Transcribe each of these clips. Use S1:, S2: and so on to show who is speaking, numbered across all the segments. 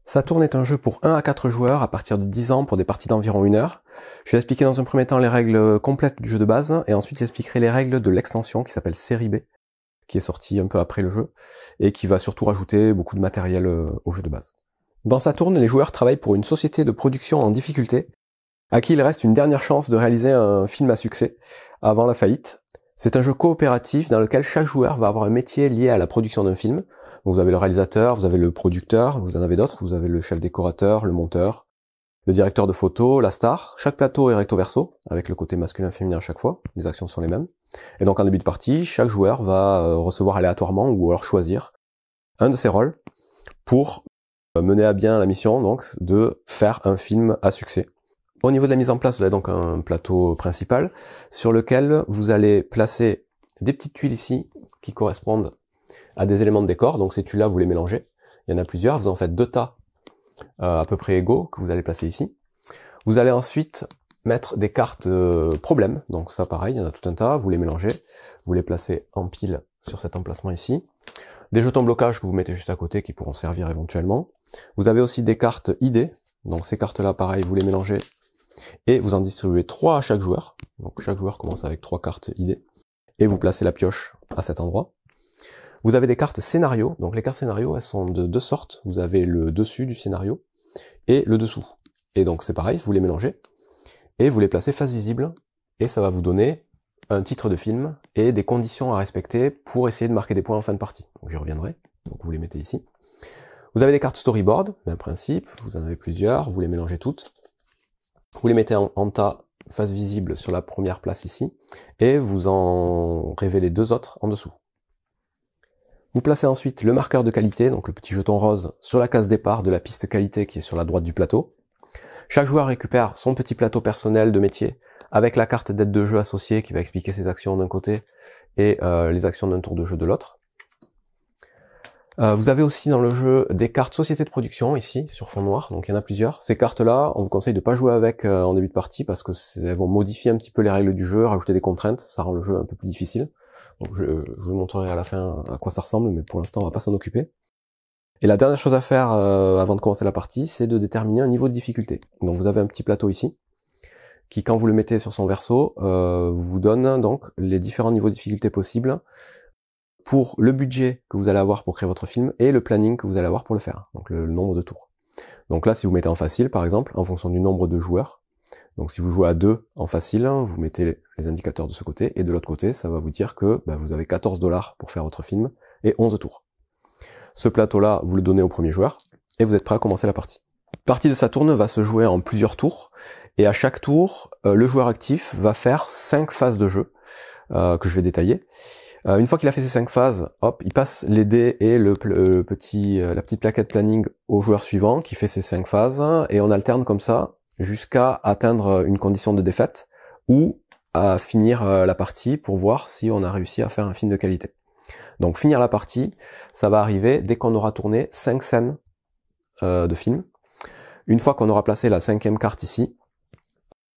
S1: Saturn est un jeu pour 1 à 4 joueurs à partir de 10 ans pour des parties d'environ 1 heure. Je vais expliquer dans un premier temps les règles complètes du jeu de base et ensuite j'expliquerai les règles de l'extension qui s'appelle Série B, qui est sortie un peu après le jeu et qui va surtout rajouter beaucoup de matériel au jeu de base. Dans Saturn, les joueurs travaillent pour une société de production en difficulté à qui il reste une dernière chance de réaliser un film à succès avant la faillite. C'est un jeu coopératif dans lequel chaque joueur va avoir un métier lié à la production d'un film. Donc vous avez le réalisateur, vous avez le producteur, vous en avez d'autres, vous avez le chef décorateur, le monteur, le directeur de photo, la star. Chaque plateau est recto verso, avec le côté masculin et féminin à chaque fois, les actions sont les mêmes. Et donc en début de partie, chaque joueur va recevoir aléatoirement ou alors choisir un de ses rôles pour mener à bien la mission donc de faire un film à succès. Au niveau de la mise en place, vous avez donc un plateau principal sur lequel vous allez placer des petites tuiles ici qui correspondent à des éléments de décor. Donc ces tuiles-là, vous les mélangez. Il y en a plusieurs. Vous en faites 2 tas à peu près égaux que vous allez placer ici. Vous allez ensuite mettre des cartes problèmes. Donc ça, pareil, il y en a tout un tas. Vous les mélangez. Vous les placez en pile sur cet emplacement ici. Des jetons blocage que vous mettez juste à côté qui pourront servir éventuellement. Vous avez aussi des cartes idées. Donc ces cartes-là, pareil, vous les mélangez et vous en distribuez 3 à chaque joueur. Donc chaque joueur commence avec 3 cartes idées. Et vous placez la pioche à cet endroit. Vous avez des cartes scénario. Donc les cartes scénario, elles sont de 2 sortes. Vous avez le dessus du scénario et le dessous. Et donc c'est pareil, vous les mélangez et vous les placez face visible. Et ça va vous donner un titre de film et des conditions à respecter pour essayer de marquer des points en fin de partie. Donc j'y reviendrai. Donc vous les mettez ici. Vous avez des cartes storyboard, même principe. Vous en avez plusieurs. Vous les mélangez toutes. Vous les mettez en tas face visible sur la première place ici. Et vous en révélez 2 autres en dessous. Vous placez ensuite le marqueur de qualité, donc le petit jeton rose, sur la case départ de la piste qualité qui est sur la droite du plateau. Chaque joueur récupère son petit plateau personnel de métier avec la carte d'aide de jeu associée qui va expliquer ses actions d'un côté et les actions d'un tour de jeu de l'autre. Vous avez aussi dans le jeu des cartes société de production ici sur fond noir, donc il y en a plusieurs. Ces cartes-là, on vous conseille de pas jouer avec en début de partie parce que elles vont modifier un petit peu les règles du jeu, rajouter des contraintes, ça rend le jeu un peu plus difficile. Donc je vous montrerai à la fin à quoi ça ressemble, mais pour l'instant on va pas s'en occuper. Et la dernière chose à faire avant de commencer la partie, c'est de déterminer un niveau de difficulté. Donc vous avez un petit plateau ici, qui quand vous le mettez sur son verso, vous donne donc les différents niveaux de difficulté possibles pour le budget que vous allez avoir pour créer votre film et le planning que vous allez avoir pour le faire, donc le nombre de tours. Donc là, si vous mettez en facile, par exemple, en fonction du nombre de joueurs, donc si vous jouez à 2 en facile, vous mettez les indicateurs de ce côté, et de l'autre côté, ça va vous dire que vous avez 14 $ pour faire votre film, et 11 tours. Ce plateau-là, vous le donnez au premier joueur, et vous êtes prêt à commencer la partie. La partie de Saturn va se jouer en plusieurs tours, et à chaque tour, le joueur actif va faire 5 phases de jeu, que je vais détailler. Une fois qu'il a fait ces 5 phases, hop, il passe les dés et la petite plaquette planning au joueur suivant, qui fait ces 5 phases, et on alterne comme ça, jusqu'à atteindre une condition de défaite ou à finir la partie pour voir si on a réussi à faire un film de qualité. Donc finir la partie, ça va arriver dès qu'on aura tourné 5 scènes de film. Une fois qu'on aura placé la 5e carte ici,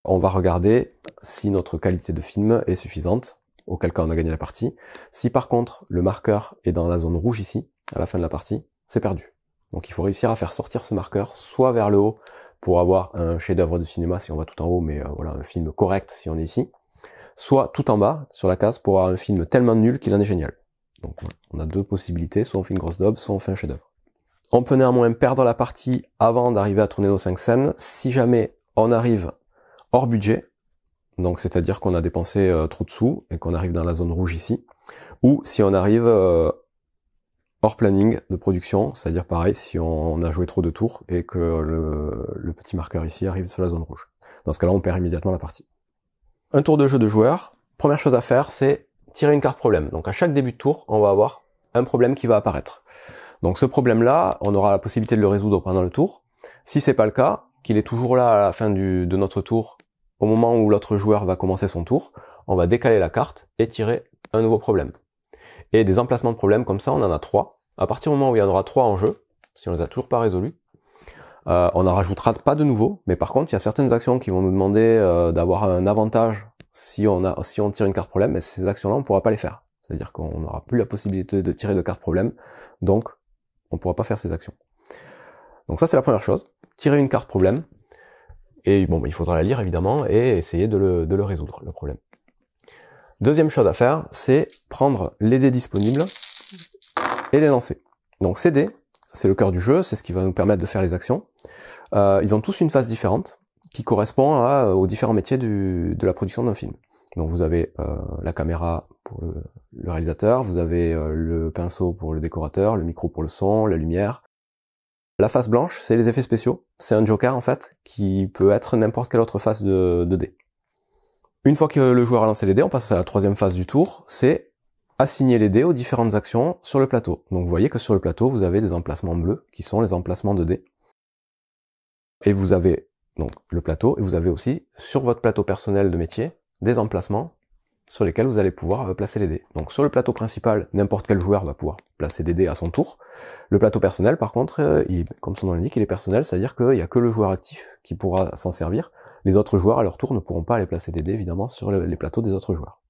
S1: on va regarder si notre qualité de film est suffisante, auquel cas on a gagné la partie. Si par contre le marqueur est dans la zone rouge ici, à la fin de la partie, c'est perdu. Donc il faut réussir à faire sortir ce marqueur soit vers le haut, pour avoir un chef-d'œuvre de cinéma si on va tout en haut, mais voilà, un film correct si on est ici, soit tout en bas, sur la case, pour avoir un film tellement nul qu'il en est génial. Donc voilà, on a 2 possibilités, soit on fait une grosse daube, soit on fait un chef-d'œuvre. On peut néanmoins perdre la partie avant d'arriver à tourner nos 5 scènes, si jamais on arrive hors budget, donc c'est-à-dire qu'on a dépensé trop de sous, et qu'on arrive dans la zone rouge ici, ou si on arrive hors planning de production, c'est-à-dire pareil, si on a joué trop de tours et que le petit marqueur ici arrive sur la zone rouge. Dans ce cas-là, on perd immédiatement la partie. Un tour de jeu de joueur, première chose à faire, c'est tirer une carte problème. Donc à chaque début de tour, on va avoir un problème qui va apparaître. Donc ce problème-là, on aura la possibilité de le résoudre pendant le tour. Si c'est pas le cas, qu'il est toujours là à la fin de notre tour, au moment où l'autre joueur va commencer son tour, on va décaler la carte et tirer un nouveau problème. Et des emplacements de problèmes comme ça, on en a 3. À partir du moment où il y en aura 3 en jeu, si on les a toujours pas résolus, on n'en rajoutera pas de nouveaux. Mais par contre, il y a certaines actions qui vont nous demander d'avoir un avantage si on tire une carte problème, mais ces actions-là, on ne pourra pas les faire. C'est-à-dire qu'on n'aura plus la possibilité de tirer de carte problème, donc on ne pourra pas faire ces actions. Donc ça c'est la première chose, tirer une carte problème, et bon, il faudra la lire évidemment, et essayer de le résoudre, le problème. Deuxième chose à faire, c'est prendre les dés disponibles et les lancer. Donc ces dés, c'est le cœur du jeu, c'est ce qui va nous permettre de faire les actions. Ils ont tous une phase différente, qui correspond aux différents métiers de la production d'un film. Donc vous avez la caméra pour le réalisateur, vous avez le pinceau pour le décorateur, le micro pour le son, la lumière. La face blanche, c'est les effets spéciaux. C'est un joker en fait, qui peut être n'importe quelle autre face de dés. Une fois que le joueur a lancé les dés, on passe à la troisième phase du tour, c'est assigner les dés aux différentes actions sur le plateau. Donc vous voyez que sur le plateau, vous avez des emplacements bleus, qui sont les emplacements de dés. Et vous avez donc le plateau, et vous avez aussi, sur votre plateau personnel de métier, des emplacements sur lesquels vous allez pouvoir placer les dés. Donc sur le plateau principal, n'importe quel joueur va pouvoir placer des dés à son tour. Le plateau personnel, par contre, comme son nom l'indique, il est personnel, c'est-à-dire qu'il n'y a que le joueur actif qui pourra s'en servir. Les autres joueurs, à leur tour, ne pourront pas aller placer des dés, évidemment, sur les plateaux des autres joueurs.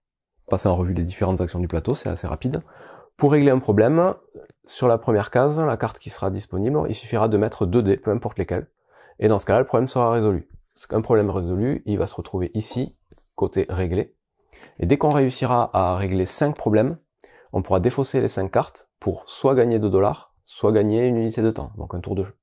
S1: Passer en revue les différentes actions du plateau, c'est assez rapide. Pour régler un problème, sur la première case, la carte qui sera disponible, il suffira de mettre 2 dés, peu importe lesquels. Et dans ce cas-là, le problème sera résolu. Un problème résolu, il va se retrouver ici, côté réglé. Et dès qu'on réussira à régler 5 problèmes, on pourra défausser les 5 cartes pour soit gagner 2 $, soit gagner une unité de temps, donc un tour de jeu.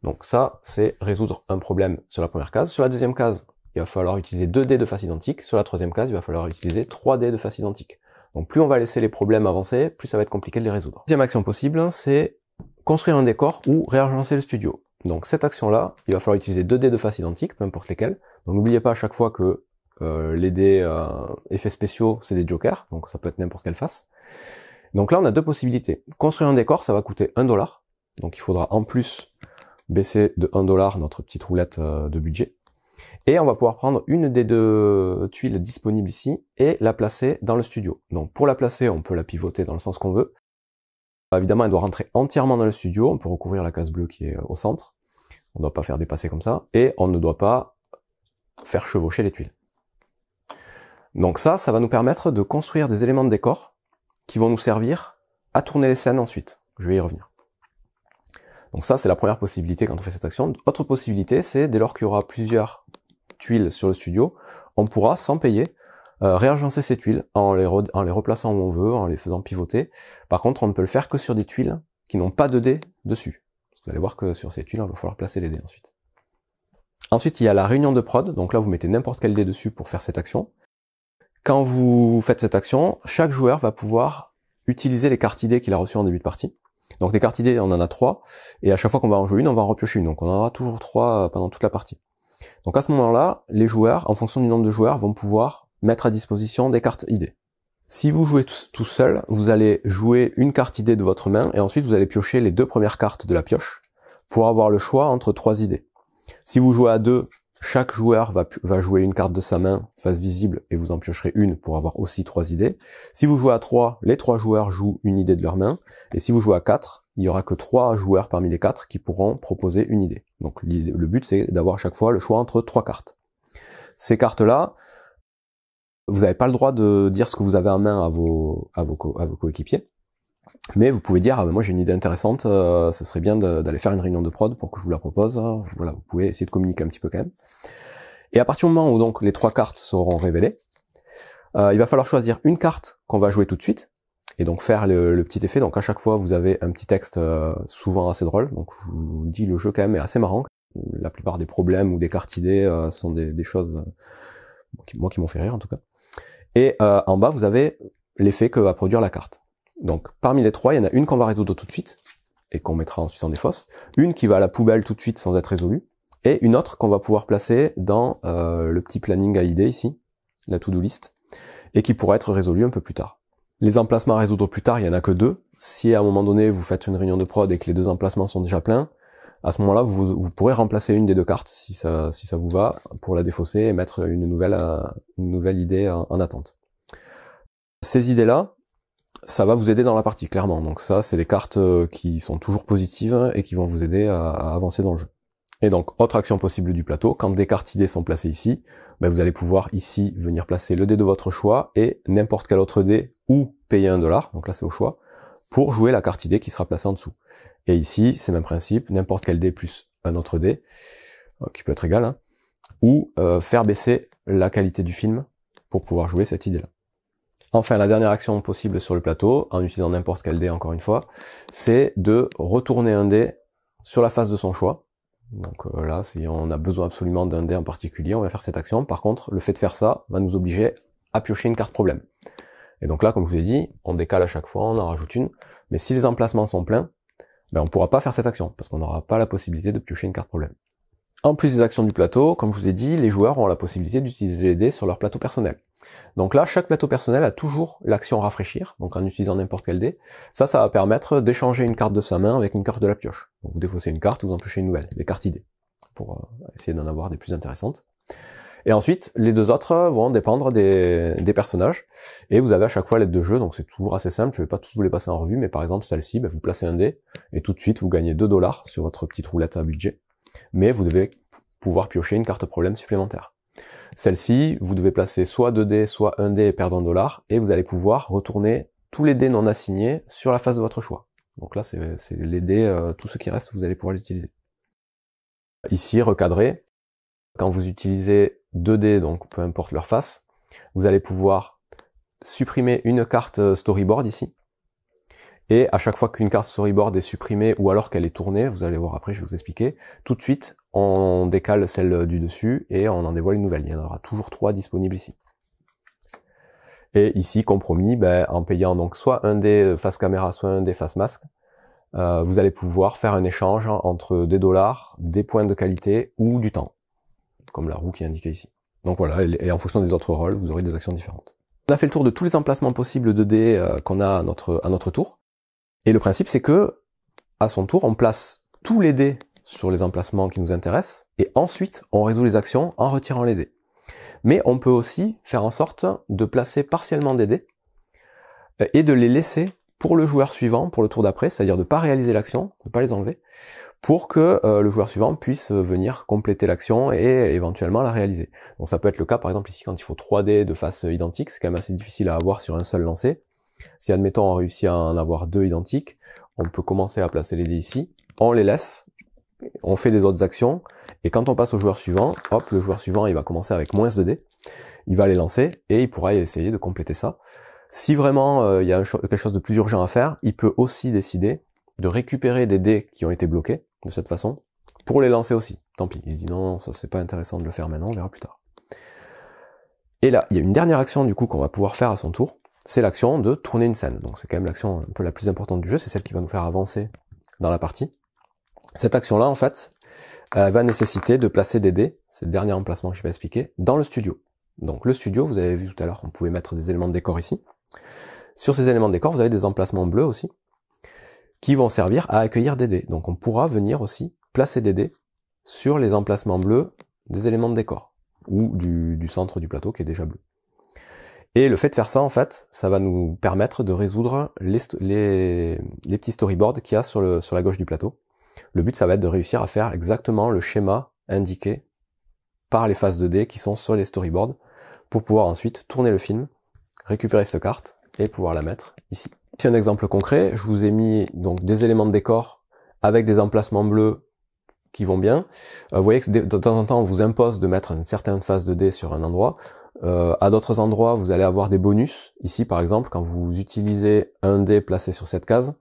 S1: Donc ça, c'est résoudre un problème sur la première case. Sur la deuxième case, il va falloir utiliser 2 dés de face identique. Sur la troisième case, il va falloir utiliser 3 dés de face identique. Donc plus on va laisser les problèmes avancer, plus ça va être compliqué de les résoudre. Deuxième action possible, c'est construire un décor ou réagencer le studio. Donc cette action-là, il va falloir utiliser 2 dés de face identique, peu importe lesquels. Donc n'oubliez pas à chaque fois que les dés effets spéciaux, c'est des jokers, donc ça peut être n'importe quelle face. Donc là, on a 2 possibilités. Construire un décor, ça va coûter 1 $. Donc il faudra en plus baisser de 1 $ notre petite roulette de budget. Et on va pouvoir prendre une des 2 tuiles disponibles ici et la placer dans le studio. Donc pour la placer, on peut la pivoter dans le sens qu'on veut. Évidemment, elle doit rentrer entièrement dans le studio. On peut recouvrir la case bleue qui est au centre. On ne doit pas faire dépasser comme ça. Et on ne doit pas faire chevaucher les tuiles. Donc ça va nous permettre de construire des éléments de décor qui vont nous servir à tourner les scènes ensuite. Je vais y revenir. Donc ça, c'est la première possibilité quand on fait cette action. Autre possibilité, c'est dès lors qu'il y aura plusieurs tuiles sur le studio, on pourra, sans payer, réagencer ces tuiles en les replaçant où on veut, en les faisant pivoter. Par contre, on ne peut le faire que sur des tuiles qui n'ont pas de dés dessus. Parce que vous allez voir que sur ces tuiles, il va falloir placer les dés ensuite. Ensuite, il y a la réunion de prod. Donc là, vous mettez n'importe quel dé dessus pour faire cette action. Quand vous faites cette action, chaque joueur va pouvoir utiliser les cartes idées qu'il a reçues en début de partie. Donc des cartes idées, on en a 3, et à chaque fois qu'on va en jouer une, on va en repiocher une. Donc on en aura toujours 3 pendant toute la partie. Donc à ce moment-là, les joueurs, en fonction du nombre de joueurs, vont pouvoir mettre à disposition des cartes idées. Si vous jouez tout seul, vous allez jouer une carte idée de votre main, et ensuite vous allez piocher les 2 premières cartes de la pioche, pour avoir le choix entre 3 idées. Si vous jouez à 2, chaque joueur va jouer une carte de sa main, face visible, et vous en piocherez une pour avoir aussi 3 idées. Si vous jouez à 3, les 3 joueurs jouent une idée de leur main, et si vous jouez à 4, il y aura que 3 joueurs parmi les 4 qui pourront proposer une idée. Donc le but, c'est d'avoir à chaque fois le choix entre 3 cartes. Ces cartes-là, vous n'avez pas le droit de dire ce que vous avez en main à vos coéquipiers, mais vous pouvez dire, moi j'ai une idée intéressante, ce serait bien d'aller faire une réunion de prod pour que je vous la propose. Voilà, vous pouvez essayer de communiquer un petit peu quand même. Et à partir du moment où donc les 3 cartes seront révélées, il va falloir choisir une carte qu'on va jouer tout de suite, et donc faire le petit effet. Donc à chaque fois, vous avez un petit texte souvent assez drôle. Donc je vous dis, le jeu quand même est assez marrant. La plupart des problèmes ou des cartes idées sont des choses moi qui m'ont fait rire en tout cas. Et en bas, vous avez l'effet que va produire la carte. Donc parmi les 3, il y en a une qu'on va résoudre tout de suite, et qu'on mettra ensuite en défausse, une qui va à la poubelle tout de suite sans être résolue, et une autre qu'on va pouvoir placer dans le petit planning à idées ici, la to-do list, et qui pourra être résolue un peu plus tard. Les emplacements à résoudre plus tard, il y en a que 2. Si à un moment donné vous faites une réunion de prod et que les 2 emplacements sont déjà pleins, à ce moment-là vous pourrez remplacer une des 2 cartes si ça vous va, pour la défausser et mettre une nouvelle idée en attente. Ces idées-là, ça va vous aider dans la partie, clairement. Donc ça, c'est des cartes qui sont toujours positives et qui vont vous aider à avancer dans le jeu. Et donc, autre action possible du plateau, quand des cartes idées sont placées ici, vous allez pouvoir ici venir placer le dé de votre choix et n'importe quel autre dé, ou payer 1 $, donc là c'est au choix, pour jouer la carte idée qui sera placée en dessous. Et ici, c'est le même principe, n'importe quel dé plus un autre dé, qui peut être égal, hein, ou faire baisser la qualité du film pour pouvoir jouer cette idée-là. Enfin, la dernière action possible sur le plateau, en utilisant n'importe quel dé encore une fois, c'est de retourner un dé sur la face de son choix. Donc là, si on a besoin absolument d'un dé en particulier, on va faire cette action. Par contre, le fait de faire ça va nous obliger à piocher une carte problème. Et donc là, comme je vous ai dit, on décale à chaque fois, on en rajoute une. Mais si les emplacements sont pleins, ben on ne pourra pas faire cette action, parce qu'on n'aura pas la possibilité de piocher une carte problème. En plus des actions du plateau, comme je vous ai dit, les joueurs ont la possibilité d'utiliser les dés sur leur plateau personnel. Donc là, chaque plateau personnel a toujours l'action rafraîchir, donc en utilisant n'importe quel dé. Ça va permettre d'échanger une carte de sa main avec une carte de la pioche. Donc vous défaussez une carte, vous en piochez une nouvelle, des cartes idées, pour essayer d'en avoir des plus intéressantes. Et ensuite, les deux autres vont dépendre des personnages, et vous avez à chaque fois l'aide de jeu, donc c'est toujours assez simple, je vais pas tous vous les passer en revue, mais par exemple celle-ci, vous placez un dé, et tout de suite vous gagnez 2 $ sur votre petite roulette à budget. Mais vous devez pouvoir piocher une carte problème supplémentaire. Celle-ci, vous devez placer soit 2 dés, soit 1 dé et perdre 1 $, et vous allez pouvoir retourner tous les dés non assignés sur la face de votre choix. Donc là, c'est les dés, tous ceux qui restent, vous allez pouvoir les utiliser. Ici, recadré, quand vous utilisez 2 dés, donc peu importe leur face, vous allez pouvoir supprimer une carte storyboard ici, et à chaque fois qu'une carte storyboard est supprimée ou alors qu'elle est tournée, vous allez voir après, je vais vous expliquer, tout de suite, on décale celle du dessus et on en dévoile une nouvelle. Il y en aura toujours 3 disponibles ici. Et ici, compromis, en payant donc soit un dé face caméra, soit un dé face masque, vous allez pouvoir faire un échange entre des dollars, des points de qualité ou du temps, comme la roue qui est indiquée ici. Donc voilà, et en fonction des autres rôles, vous aurez des actions différentes. On a fait le tour de tous les emplacements possibles de dés qu'on a à notre tour. Et le principe, c'est que, à son tour, on place tous les dés sur les emplacements qui nous intéressent, et ensuite, on résout les actions en retirant les dés. Mais on peut aussi faire en sorte de placer partiellement des dés, et de les laisser pour le joueur suivant, pour le tour d'après, c'est-à-dire de ne pas réaliser l'action, de ne pas les enlever, pour que le joueur suivant puisse venir compléter l'action et éventuellement la réaliser. Donc ça peut être le cas, par exemple, ici, quand il faut 3 dés de face identiques, c'est quand même assez difficile à avoir sur un seul lancer. Si, admettons, on réussit à en avoir 2 identiques, on peut commencer à placer les dés ici, on les laisse, on fait des autres actions, et quand on passe au joueur suivant, hop, le joueur suivant, il va commencer avec moins de dés, il va les lancer, et il pourra essayer de compléter ça. Si vraiment il y a quelque chose de plus urgent à faire, il peut aussi décider de récupérer des dés qui ont été bloqués, de cette façon, pour les lancer aussi. Tant pis, il se dit non, ça c'est pas intéressant de le faire maintenant, on verra plus tard. Et là, il y a une dernière action du coup qu'on va pouvoir faire à son tour, c'est l'action de tourner une scène. Donc c'est quand même l'action un peu la plus importante du jeu, c'est celle qui va nous faire avancer dans la partie. Cette action-là, en fait, va nécessiter de placer des dés, c'est le dernier emplacement que je vais expliquer, dans le studio. Donc le studio, vous avez vu tout à l'heure qu'on pouvait mettre des éléments de décor ici. Sur ces éléments de décor, vous avez des emplacements bleus aussi, qui vont servir à accueillir des dés. Donc on pourra venir aussi placer des dés sur les emplacements bleus des éléments de décor, ou du centre du plateau qui est déjà bleu. Et le fait de faire ça, en fait, ça va nous permettre de résoudre les petits storyboards qu'il y a sur la gauche du plateau. Le but, ça va être de réussir à faire exactement le schéma indiqué par les faces de dés qui sont sur les storyboards, pour pouvoir ensuite tourner le film, récupérer cette carte, et pouvoir la mettre ici. Ici un exemple concret, je vous ai mis donc des éléments de décor avec des emplacements bleus qui vont bien. Vous voyez que de temps en temps, on vous impose de mettre une certaine face de dés sur un endroit. À d'autres endroits, vous allez avoir des bonus. Ici, par exemple, quand vous utilisez un dé placé sur cette case,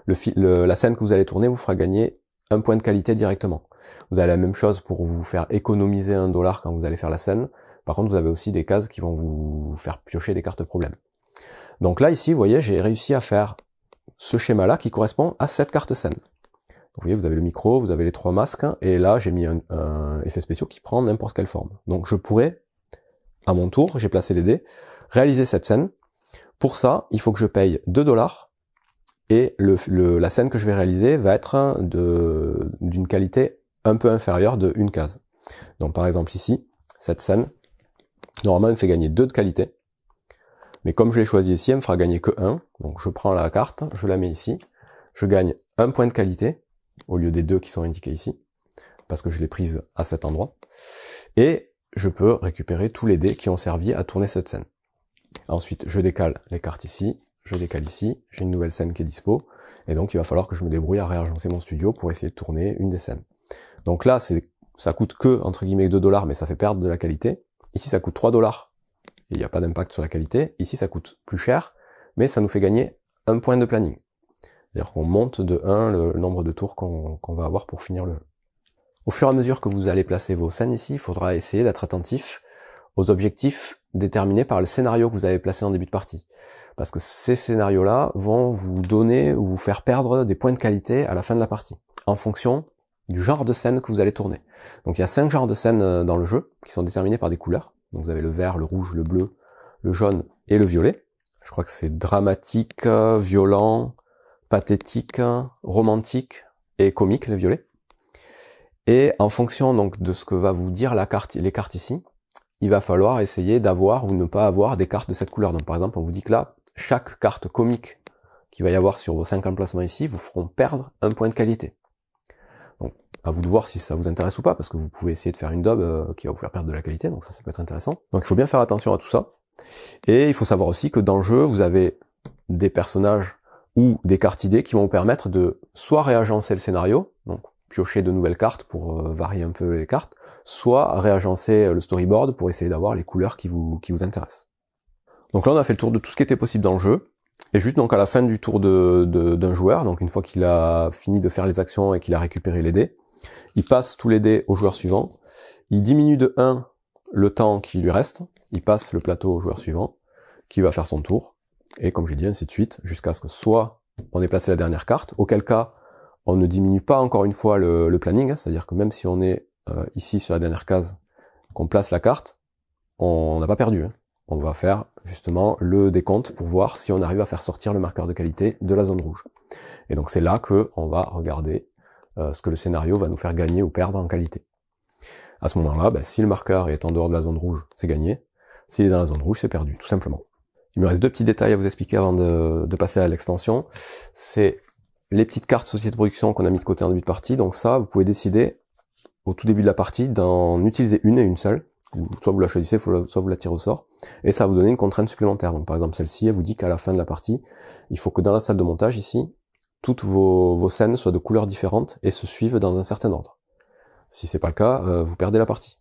S1: la scène que vous allez tourner vous fera gagner un point de qualité directement. Vous avez la même chose pour vous faire économiser $1 quand vous allez faire la scène. Par contre, vous avez aussi des cases qui vont vous faire piocher des cartes problèmes. Donc là, ici, vous voyez, j'ai réussi à faire ce schéma-là qui correspond à cette carte scène. Vous voyez, vous avez le micro, vous avez les 3 masques, et là, j'ai mis un effet spécial qui prend n'importe quelle forme. Donc je pourrais, à mon tour, j'ai placé les dés, réaliser cette scène. Pour ça, il faut que je paye 2 $, et la scène que je vais réaliser va être d'une qualité un peu inférieure de une case. Donc par exemple ici, cette scène, normalement elle me fait gagner 2 de qualité, mais comme je l'ai choisi ici, elle me fera gagner que 1, donc je prends la carte, je la mets ici, je gagne 1 point de qualité, au lieu des 2 qui sont indiqués ici, parce que je l'ai prise à cet endroit, et je peux récupérer tous les dés qui ont servi à tourner cette scène. Ensuite, je décale les cartes ici, je décale ici, j'ai une nouvelle scène qui est dispo, et donc il va falloir que je me débrouille à réagencer mon studio pour essayer de tourner une des scènes. Donc là, ça coûte que, entre guillemets, 2 $, mais ça fait perdre de la qualité. Ici, ça coûte 3 $, et il n'y a pas d'impact sur la qualité. Ici, ça coûte plus cher, mais ça nous fait gagner 1 point de planning. C'est-à-dire qu'on monte de 1 le nombre de tours qu'on va avoir pour finir le jeu. Au fur et à mesure que vous allez placer vos scènes ici, il faudra essayer d'être attentif aux objectifs déterminés par le scénario que vous avez placé en début de partie. Parce que ces scénarios-là vont vous donner ou vous faire perdre des points de qualité à la fin de la partie, en fonction du genre de scène que vous allez tourner. Donc il y a 5 genres de scènes dans le jeu, qui sont déterminés par des couleurs. Donc vous avez le vert, le rouge, le bleu, le jaune et le violet. Je crois que c'est dramatique, violent, pathétique, romantique et comique, le violet. Et en fonction donc de ce que va vous dire les cartes ici, il va falloir essayer d'avoir ou ne pas avoir des cartes de cette couleur. Donc par exemple, on vous dit que là, chaque carte comique qu'il va y avoir sur vos 5 emplacements ici vous feront perdre 1 point de qualité. Donc à vous de voir si ça vous intéresse ou pas, parce que vous pouvez essayer de faire une daube qui va vous faire perdre de la qualité, donc ça peut être intéressant. Donc il faut bien faire attention à tout ça. Et il faut savoir aussi que dans le jeu, vous avez des personnages ou des cartes idées qui vont vous permettre de soit réagencer le scénario, donc piocher de nouvelles cartes pour varier un peu les cartes, soit réagencer le storyboard pour essayer d'avoir les couleurs qui vous intéressent. Donc là on a fait le tour de tout ce qui était possible dans le jeu, et juste donc à la fin du tour d'un joueur, donc une fois qu'il a fini de faire les actions et qu'il a récupéré les dés, il passe tous les dés au joueur suivant, il diminue de 1 le temps qui lui reste, il passe le plateau au joueur suivant, qui va faire son tour, et comme j'ai dit, ainsi de suite, jusqu'à ce que soit on ait placé la dernière carte, auquel cas on ne diminue pas encore une fois le planning, c'est-à-dire que même si on est ici sur la dernière case, qu'on place la carte, on n'a pas perdu. On va faire justement le décompte pour voir si on arrive à faire sortir le marqueur de qualité de la zone rouge. Et donc c'est là que on va regarder ce que le scénario va nous faire gagner ou perdre en qualité. À ce moment-là, si le marqueur est en dehors de la zone rouge, c'est gagné. S'il est dans la zone rouge, c'est perdu, tout simplement. Il me reste 2 petits détails à vous expliquer avant de passer à l'extension. C'est les petites cartes société de production qu'on a mis de côté en début de partie. Donc ça, vous pouvez décider au tout début de la partie d'en utiliser une et une seule. Soit vous la choisissez, soit vous la tirez au sort. Et ça va vous donner une contrainte supplémentaire. Donc par exemple celle-ci, elle vous dit qu'à la fin de la partie, il faut que dans la salle de montage ici, toutes vos scènes soient de couleurs différentes et se suivent dans un certain ordre. Si c'est pas le cas, vous perdez la partie.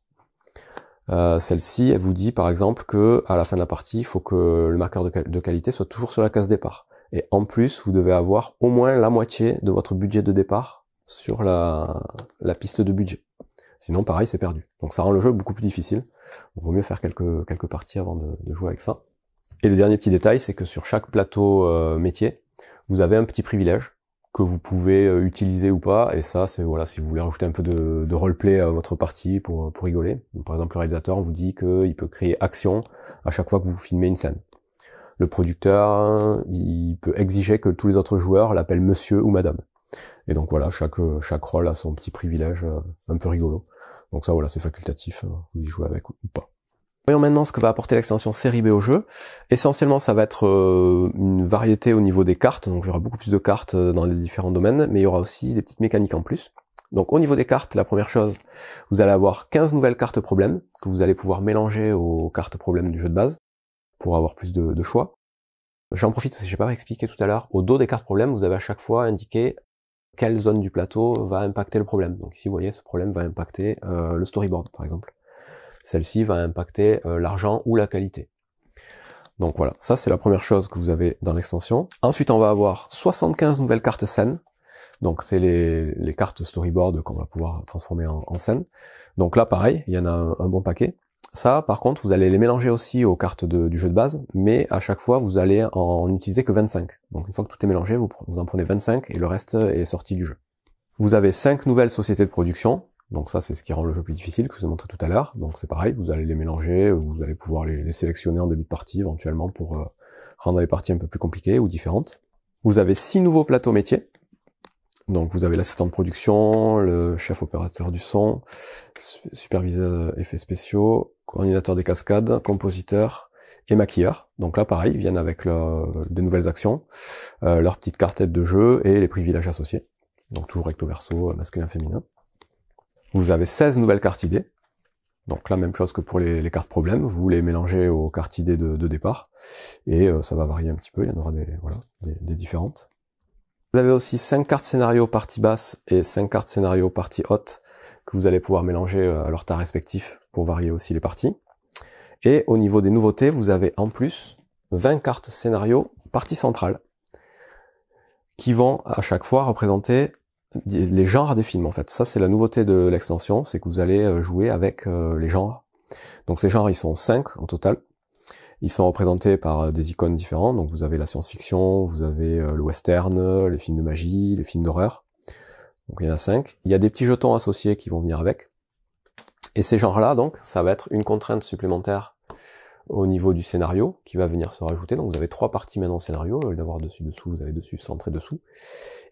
S1: Celle-ci, elle vous dit par exemple que à la fin de la partie, il faut que le marqueur de qualité soit toujours sur la case départ. Et en plus, vous devez avoir au moins la moitié de votre budget de départ sur la piste de budget. Sinon, pareil, c'est perdu. Donc ça rend le jeu beaucoup plus difficile. Il vaut mieux faire quelques parties avant de jouer avec ça. Et le dernier petit détail, c'est que sur chaque plateau métier, vous avez un petit privilège que vous pouvez utiliser ou pas. Et ça, c'est voilà, si vous voulez rajouter un peu de roleplay à votre partie pour rigoler. Donc, par exemple, le réalisateur vous dit qu'il peut créer action à chaque fois que vous filmez une scène. Le producteur, il peut exiger que tous les autres joueurs l'appellent monsieur ou madame. Et donc voilà, chaque rôle a son petit privilège un peu rigolo. Donc ça voilà, c'est facultatif, vous y jouez avec ou pas. Voyons maintenant ce que va apporter l'extension série B au jeu. Essentiellement, ça va être une variété au niveau des cartes, donc il y aura beaucoup plus de cartes dans les différents domaines, mais il y aura aussi des petites mécaniques en plus. Donc au niveau des cartes, la première chose, vous allez avoir 15 nouvelles cartes problèmes, que vous allez pouvoir mélanger aux cartes problèmes du jeu de base, pour avoir plus de choix. J'en profite parce que j'ai pas expliqué tout à l'heure, au dos des cartes problèmes, vous avez à chaque fois indiqué quelle zone du plateau va impacter le problème. Donc ici, vous voyez, ce problème va impacter le storyboard, par exemple. Celle-ci va impacter l'argent ou la qualité. Donc voilà, ça c'est la première chose que vous avez dans l'extension. Ensuite, on va avoir 75 nouvelles cartes scènes. Donc c'est les cartes storyboard qu'on va pouvoir transformer en scène. Donc là, pareil, il y en a un bon paquet. Ça, par contre, vous allez les mélanger aussi aux cartes du jeu de base, mais à chaque fois, vous allez en utiliser que 25. Donc une fois que tout est mélangé, vous en prenez 25 et le reste est sorti du jeu. Vous avez 5 nouvelles sociétés de production. Donc ça, c'est ce qui rend le jeu plus difficile, que je vous ai montré tout à l'heure. Donc c'est pareil, vous allez les mélanger, vous allez pouvoir les sélectionner en début de partie, éventuellement, pour rendre les parties un peu plus compliquées ou différentes. Vous avez 6 nouveaux plateaux métiers. Donc vous avez l'assistant de production, le chef opérateur du son, superviseur effets spéciaux, coordinateur des cascades, compositeur et maquilleur. Donc là pareil, ils viennent avec des nouvelles actions, leur petite cartette de jeu et les privilèges associés. Donc toujours recto verso, masculin, féminin. Vous avez 16 nouvelles cartes idées. Donc la même chose que pour les cartes problèmes, vous les mélangez aux cartes idées de départ, et ça va varier un petit peu, il y en aura des différentes. Vous avez aussi 5 cartes scénario partie basse et 5 cartes scénario partie haute, que vous allez pouvoir mélanger à leur tas respectif pour varier aussi les parties. Et au niveau des nouveautés, vous avez en plus 20 cartes scénario partie centrale, qui vont à chaque fois représenter les genres des films en fait. Ça c'est la nouveauté de l'extension, c'est que vous allez jouer avec les genres. Donc ces genres ils sont 5 au total. Ils sont représentés par des icônes différentes, donc vous avez la science-fiction, vous avez le western, les films de magie, les films d'horreur. Donc il y en a 5. Il y a des petits jetons associés qui vont venir avec. Et ces genres-là, donc, ça va être une contrainte supplémentaire au niveau du scénario qui va venir se rajouter. Donc vous avez 3 parties maintenant au scénario, au lieu d'avoir dessus-dessous, vous avez dessus, centré dessous.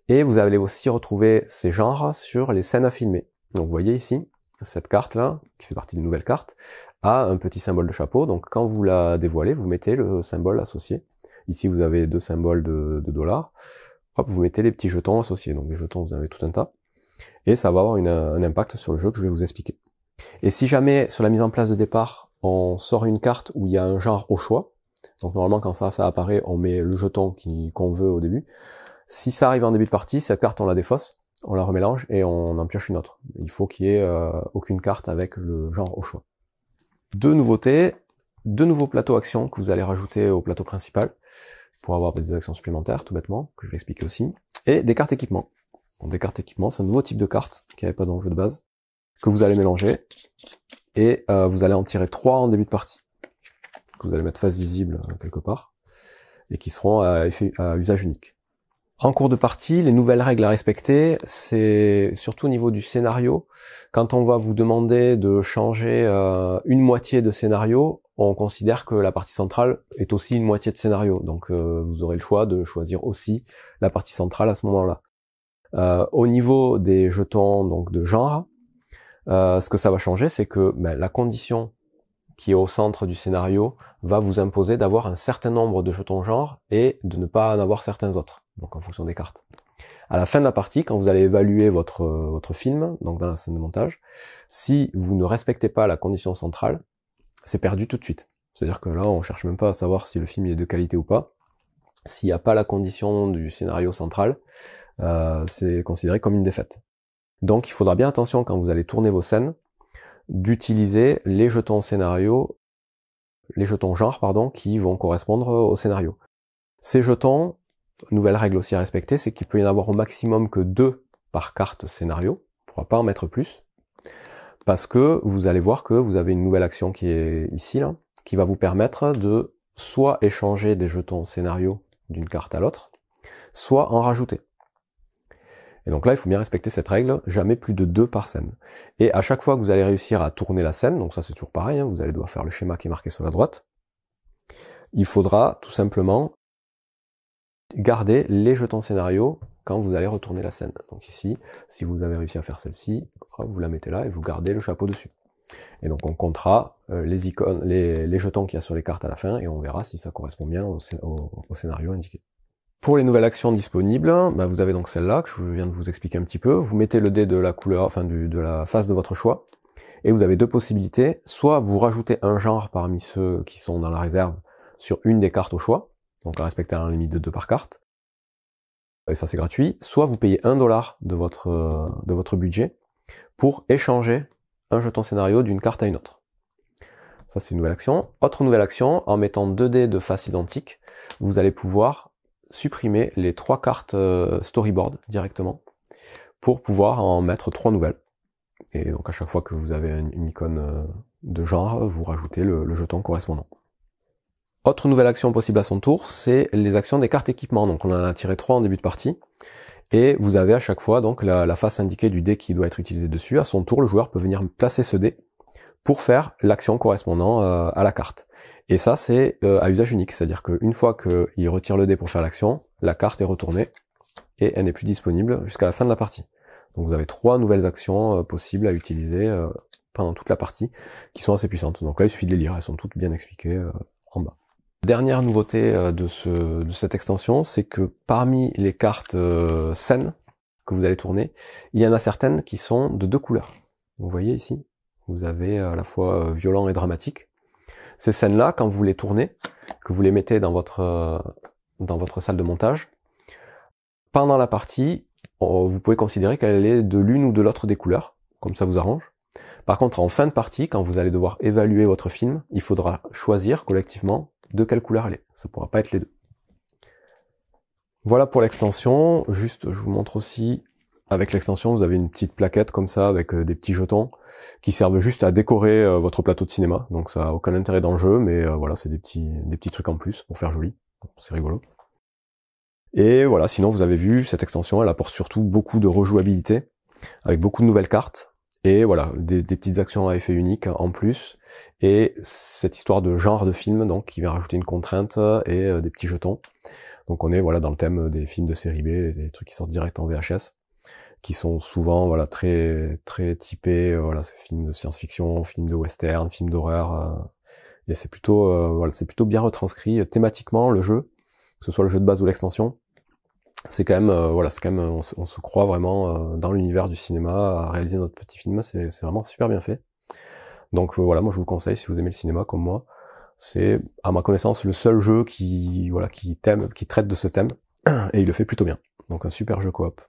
S1: Et vous allez aussi retrouver ces genres sur les scènes à filmer. Donc vous voyez ici, cette carte-là, qui fait partie d'une nouvelle carte, a un petit symbole de chapeau. Donc quand vous la dévoilez, vous mettez le symbole associé. Ici vous avez 2 symboles de dollars. Hop, vous mettez les petits jetons associés. Donc les jetons, vous en avez tout un tas. Et ça va avoir un impact sur le jeu que je vais vous expliquer. Et si jamais, sur la mise en place de départ, on sort une carte où il y a un genre au choix, donc normalement quand ça apparaît, on met le jeton qu'on veut au début. Si ça arrive en début de partie, cette carte on la défausse, on la remélange et on en pioche une autre. Il faut qu'il y ait aucune carte avec le genre au choix. 2 nouveautés, 2 nouveaux plateaux actions que vous allez rajouter au plateau principal pour avoir des actions supplémentaires, tout bêtement, que je vais expliquer aussi, et des cartes équipement. Donc des cartes équipement, c'est un nouveau type de carte qui n'avait pas dans le jeu de base, que vous allez mélanger, et vous allez en tirer 3 en début de partie, que vous allez mettre face visible quelque part, et qui seront à usage unique. En cours de partie, les nouvelles règles à respecter, c'est surtout au niveau du scénario. Quand on va vous demander de changer une moitié de scénario, on considère que la partie centrale est aussi une moitié de scénario. Donc vous aurez le choix de choisir aussi la partie centrale à ce moment-là. Au niveau des jetons donc de genre, ce que ça va changer, c'est que la condition qui est au centre du scénario va vous imposer d'avoir un certain nombre de jetons genre et de ne pas en avoir certains autres, donc en fonction des cartes. À la fin de la partie, quand vous allez évaluer votre film, donc dans la scène de montage, si vous ne respectez pas la condition centrale, c'est perdu tout de suite. C'est-à-dire que là, on cherche même pas à savoir si le film est de qualité ou pas. S'il n'y a pas la condition du scénario central, c'est considéré comme une défaite. Donc il faudra bien attention quand vous allez tourner vos scènes, d'utiliser les jetons scénario, les jetons genre, pardon, qui vont correspondre au scénario. Ces jetons, nouvelle règle aussi à respecter, c'est qu'il peut y en avoir au maximum que 2 par carte scénario, on ne pourra pas en mettre plus, parce que vous allez voir que vous avez une nouvelle action qui est ici, là, qui va vous permettre de soit échanger des jetons scénario d'une carte à l'autre, soit en rajouter. Et donc là, il faut bien respecter cette règle, jamais plus de 2 par scène. Et à chaque fois que vous allez réussir à tourner la scène, donc ça c'est toujours pareil, vous allez devoir faire le schéma qui est marqué sur la droite, il faudra tout simplement garder les jetons scénario quand vous allez retourner la scène. Donc ici, si vous avez réussi à faire celle-ci, vous la mettez là et vous gardez le chapeau dessus. Et donc on comptera les icônes, les jetons qu'il y a sur les cartes à la fin et on verra si ça correspond bien au scénario indiqué. Pour les nouvelles actions disponibles, vous avez donc celle-là que je viens de vous expliquer un petit peu. Vous mettez le dé de la couleur, enfin de la face de votre choix, et vous avez 2 possibilités. Soit vous rajoutez un genre parmi ceux qui sont dans la réserve sur une des cartes au choix, donc en respectant la limite de 2 par carte, et ça c'est gratuit. Soit vous payez $1 de votre budget pour échanger un jeton scénario d'une carte à une autre. Ça c'est une nouvelle action. Autre nouvelle action, en mettant 2 dés de face identiques, vous allez pouvoir supprimer les 3 cartes storyboard directement pour pouvoir en mettre 3 nouvelles. Et donc à chaque fois que vous avez une icône de genre, vous rajoutez le jeton correspondant. Autre nouvelle action possible à son tour, c'est les actions des cartes équipement. Donc on en a tiré 3 en début de partie. Et vous avez à chaque fois donc la face indiquée du dé qui doit être utilisé dessus. À son tour, le joueur peut venir placer ce dé pour faire l'action correspondant à la carte. Et ça, c'est à usage unique, c'est-à-dire qu'une fois qu'il retire le dé pour faire l'action, la carte est retournée et elle n'est plus disponible jusqu'à la fin de la partie. Donc vous avez 3 nouvelles actions possibles à utiliser pendant toute la partie, qui sont assez puissantes. Donc là, il suffit de les lire, elles sont toutes bien expliquées en bas. Dernière nouveauté de cette extension, c'est que parmi les cartes scènes que vous allez tourner, il y en a certaines qui sont de 2 couleurs. Vous voyez ici, Vous avez à la fois violent et dramatique. Ces scènes-là, quand vous les tournez, que vous les mettez dans votre salle de montage, pendant la partie, vous pouvez considérer qu'elle est de l'une ou de l'autre des couleurs, comme ça vous arrange. Par contre, en fin de partie, quand vous allez devoir évaluer votre film, il faudra choisir collectivement de quelle couleur elle est. Ça ne pourra pas être les deux. Voilà pour l'extension. Juste, je vous montre aussi, avec l'extension, vous avez une petite plaquette comme ça, avec des petits jetons, qui servent juste à décorer votre plateau de cinéma. Donc ça n'a aucun intérêt dans le jeu, mais voilà, c'est des petits trucs en plus pour faire joli. C'est rigolo. Et voilà, sinon vous avez vu, cette extension, elle apporte surtout beaucoup de rejouabilité, avec beaucoup de nouvelles cartes, et voilà, des petites actions à effet unique en plus, et cette histoire de genre de film, donc, qui vient rajouter une contrainte, et des petits jetons. Donc on est voilà dans le thème des films de série B, des trucs qui sortent direct en VHS, qui sont souvent voilà très très typés, voilà, ces films de science-fiction, films de western, films d'horreur, et c'est plutôt voilà, c'est plutôt bien retranscrit thématiquement le jeu, que ce soit le jeu de base ou l'extension. C'est quand même voilà, c'est quand même on se croit vraiment dans l'univers du cinéma à réaliser notre petit film, c'est vraiment super bien fait. Donc voilà, moi je vous le conseille si vous aimez le cinéma comme moi. C'est à ma connaissance le seul jeu qui voilà qui traite de ce thème et il le fait plutôt bien. Donc un super jeu coop.